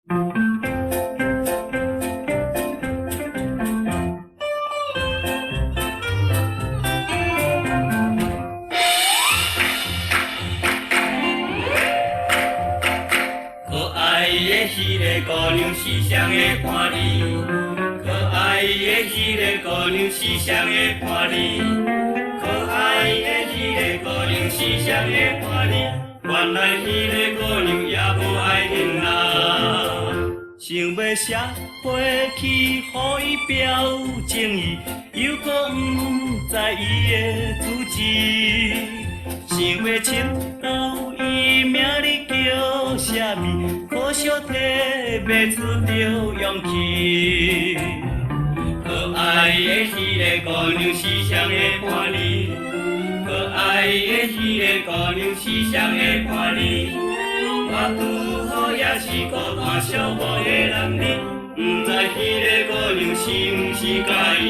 可爱的迄个姑娘是谁会看你？可爱的迄个姑娘是谁会看你？可爱的迄个姑娘是谁会看你？原来迄个姑娘也无爱恁啦。想要写回去，予伊表情意，又搁不知伊的主旨。想要请教伊名字叫啥物，可惜提袂出着勇气。可爱的迄个姑娘是谁会看你？可爱的迄个姑娘是谁会看你？我拄好也是孤单寂寞的男儿，不知迄个姑娘是毋是介意。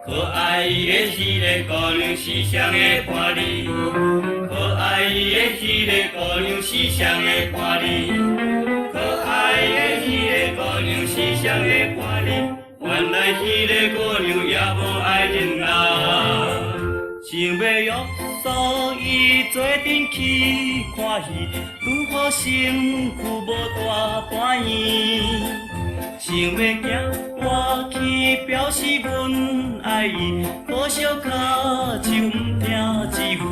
可爱的迄个姑娘是谁会看你？可爱的迄个姑娘是谁会看你？可爱的迄个姑娘是谁会看你？原来迄个姑娘也无爱恁啦。想要约束伊做阵去看戏，拄好身躯无大半圆。想要行我去表示阮爱伊，可惜脚手毋听指挥。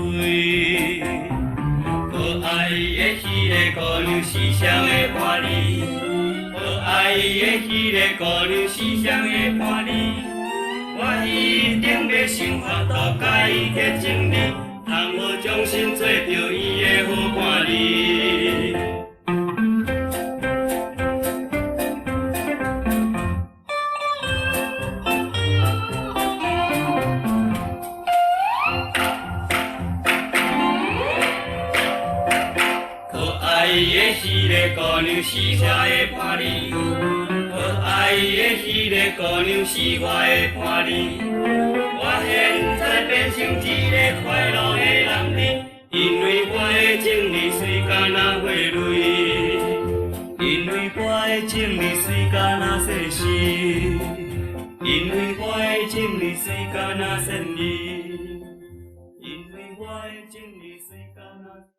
可爱的迄个姑娘是谁会看你？可爱的迄个姑娘是谁会看你？我一定要想法度甲伊结情理，通无将心做着伊的好伴侣。可爱的迄个姑娘是谁会看你？可爱的迄个姑娘是我会看你。我现在变成一个快乐的男儿，因为我的情理水敢若花蕊，因为我的情理水敢若细丝，因为我的情理水敢若仙女，因为我的情理水敢若。